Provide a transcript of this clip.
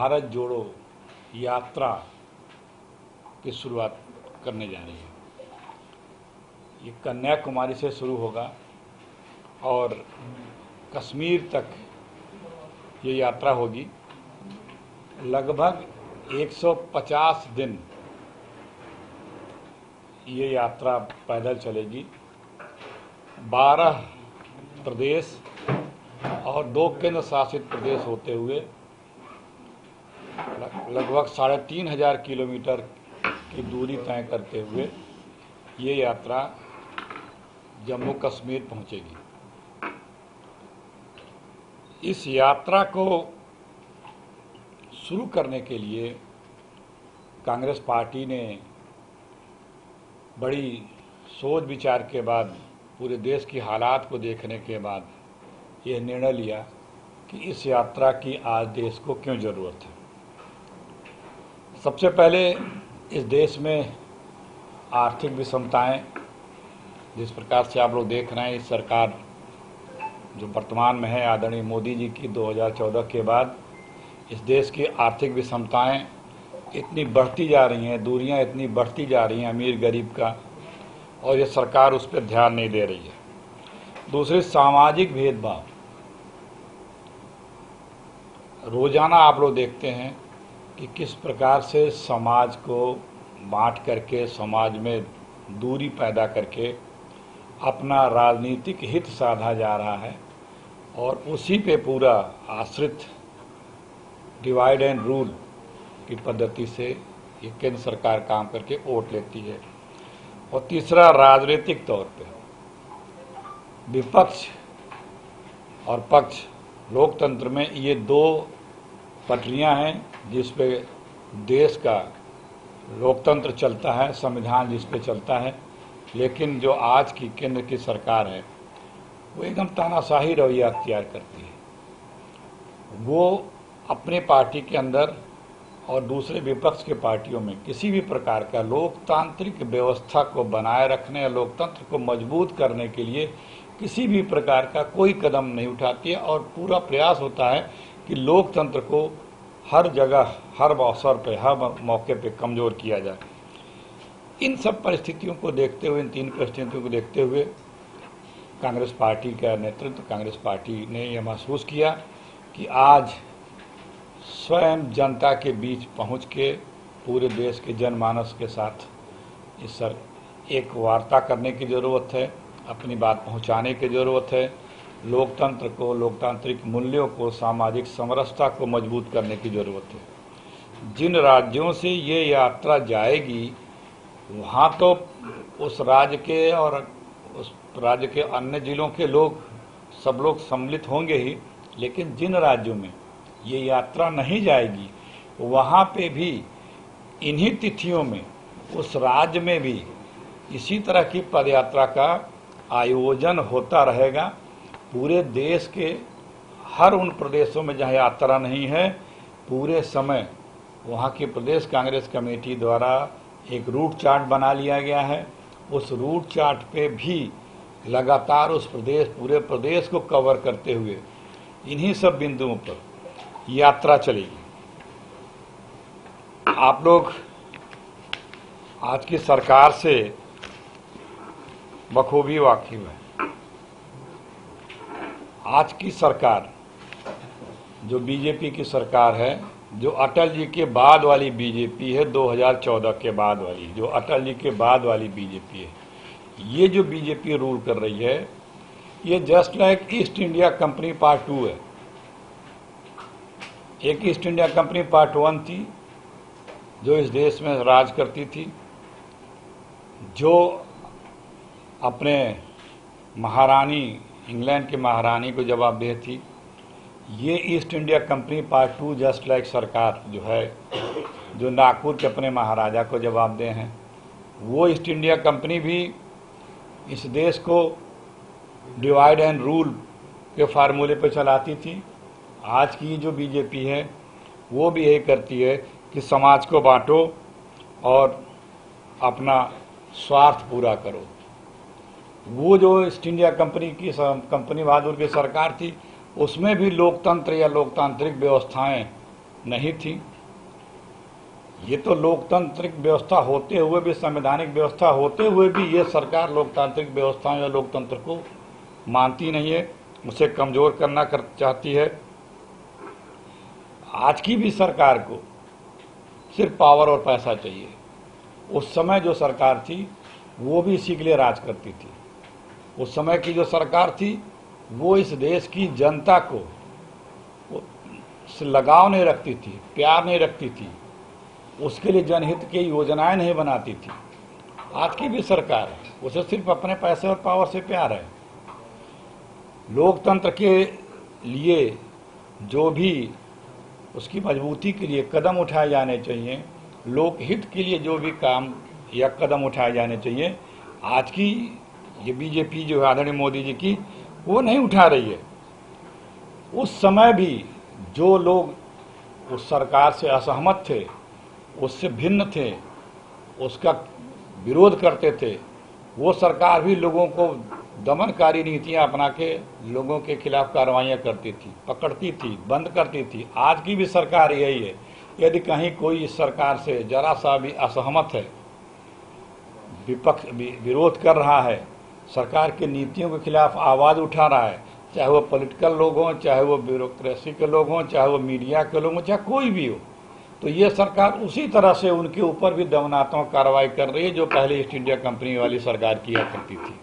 भारत जोड़ो यात्रा की शुरुआत करने जा रही है। ये कन्याकुमारी से शुरू होगा और कश्मीर तक ये यात्रा होगी। लगभग 150 दिन ये यात्रा पैदल चलेगी। 12 प्रदेश और 2 केंद्र शासित प्रदेश होते हुए लगभग 3500 किलोमीटर की दूरी तय करते हुए ये यात्रा जम्मू कश्मीर पहुंचेगी। इस यात्रा को शुरू करने के लिए कांग्रेस पार्टी ने बड़ी सोच विचार के बाद, पूरे देश की हालात को देखने के बाद यह निर्णय लिया कि इस यात्रा की आज देश को क्यों ज़रूरत है। सबसे पहले इस देश में आर्थिक विषमताएं, जिस प्रकार से आप लोग देख रहे हैं, इस सरकार जो वर्तमान में है आदरणीय मोदी जी की 2014 के बाद इस देश की आर्थिक विषमताएं इतनी बढ़ती जा रही हैं, दूरियां इतनी बढ़ती जा रही हैं अमीर गरीब का, और ये सरकार उस पर ध्यान नहीं दे रही है। दूसरी, सामाजिक भेदभाव। रोजाना आप लोग देखते हैं कि किस प्रकार से समाज को बांट करके, समाज में दूरी पैदा करके अपना राजनीतिक हित साधा जा रहा है, और उसी पे पूरा आश्रित डिवाइड एंड रूल की पद्धति से ये केंद्र सरकार काम करके वोट लेती है। और तीसरा, राजनीतिक तौर पे विपक्ष और पक्ष, लोकतंत्र में ये 2 पटरियां हैं जिस पे देश का लोकतंत्र चलता है, संविधान जिस पे चलता है। लेकिन जो आज की केंद्र की सरकार है वो एकदम तानाशाही रवैया अख्तियार करती है। वो अपने पार्टी के अंदर और दूसरे विपक्ष के पार्टियों में किसी भी प्रकार का लोकतांत्रिक व्यवस्था को बनाए रखने या लोकतंत्र को मजबूत करने के लिए किसी भी प्रकार का कोई कदम नहीं उठाती है, और पूरा प्रयास होता है कि लोकतंत्र को हर जगह, हर अवसर पे, हर मौके पे कमज़ोर किया जाए। इन सब परिस्थितियों को देखते हुए, इन 3 परिस्थितियों को देखते हुए कांग्रेस पार्टी का नेतृत्व, कांग्रेस पार्टी ने यह महसूस किया कि आज स्वयं जनता के बीच पहुंच के पूरे देश के जनमानस के साथ एक वार्ता करने की ज़रूरत है, अपनी बात पहुंचाने की ज़रूरत है। लोकतंत्र को, लोकतांत्रिक मूल्यों को, सामाजिक समरसता को मजबूत करने की ज़रूरत है। जिन राज्यों से ये यात्रा जाएगी वहाँ तो उस राज्य के और उस राज्य के अन्य जिलों के लोग, सब लोग सम्मिलित होंगे ही, लेकिन जिन राज्यों में ये यात्रा नहीं जाएगी वहाँ पे भी इन्हीं तिथियों में उस राज्य में भी इसी तरह की पदयात्रा का आयोजन होता रहेगा। पूरे देश के हर उन प्रदेशों में जहाँ यात्रा नहीं है, पूरे समय वहाँ की प्रदेश कांग्रेस कमेटी द्वारा एक रूट चार्ट बना लिया गया है। उस रूट चार्ट पे भी लगातार उस पूरे प्रदेश को कवर करते हुए इन्हीं सब बिंदुओं पर यात्रा चलेगी। आप लोग आज की सरकार से बखूबी वाकिफ है। आज की सरकार जो बीजेपी की सरकार है, जो अटल जी के बाद वाली बीजेपी है, 2014 के बाद वाली, जो अटल जी के बाद वाली बीजेपी है, ये जो बीजेपी रूल कर रही है, ये just like east India company part 2 है। एक ईस्ट इंडिया कंपनी पार्ट 1 थी जो इस देश में राज करती थी, जो अपने महारानी, इंग्लैंड की महारानी को जवाबदेह थी। ये east India company part 2 just like सरकार जो है, जो नागपुर के अपने महाराजा को जवाबदेह हैं, वो ईस्ट इंडिया कंपनी भी इस देश को डिवाइड एंड रूल के फार्मूले पर चलाती थी। आज की जो बीजेपी है वो भी यही करती है कि समाज को बांटो और अपना स्वार्थ पूरा करो। वो जो ईस्ट इंडिया कंपनी बहादुर की सरकार थी, उसमें भी लोकतंत्र या लोकतांत्रिक व्यवस्थाएं नहीं थी। ये तो लोकतांत्रिक व्यवस्था होते हुए भी, संवैधानिक व्यवस्था होते हुए भी ये सरकार लोकतांत्रिक व्यवस्था या लोकतंत्र को मानती नहीं है, उसे कमज़ोर करना चाहती है। आज की भी सरकार को सिर्फ पावर और पैसा चाहिए। उस समय जो सरकार थी वो भी इसी के लिए राज करती थी। उस समय की जो सरकार थी वो इस देश की जनता को से लगाव नहीं रखती थी, प्यार नहीं रखती थी, उसके लिए जनहित की योजनाएं नहीं बनाती थी। आज की भी सरकार है, उसे सिर्फ अपने पैसे और पावर से प्यार है। लोकतंत्र के लिए जो भी उसकी मजबूती के लिए कदम उठाए जाने चाहिए, लोकहित के लिए जो भी काम या कदम उठाए जाने चाहिए, आज की ये बीजेपी जो है आदरणीय मोदी जी की, वो नहीं उठा रही है। उस समय भी जो लोग उस सरकार से असहमत थे, उससे भिन्न थे, उसका विरोध करते थे, वो सरकार भी लोगों को दमनकारी नीतियां अपना के लोगों के खिलाफ कार्रवाइयां करती थी, पकड़ती थी, बंद करती थी। आज की भी सरकार यही है। यदि कहीं कोई इस सरकार से जरा सा भी असहमत है, विपक्ष विरोध कर रहा है, सरकार की नीतियों के खिलाफ आवाज़ उठा रहा है, चाहे वो पॉलिटिकल लोग हों, चाहे वो ब्यूरोक्रेसी के लोग हों, चाहे वो मीडिया के लोग हों, चाहे कोई भी हो, तो ये सरकार उसी तरह से उनके ऊपर भी दमनात्मक कार्रवाई कर रही है जो पहले ईस्ट इंडिया कंपनी वाली सरकार किया करती थी।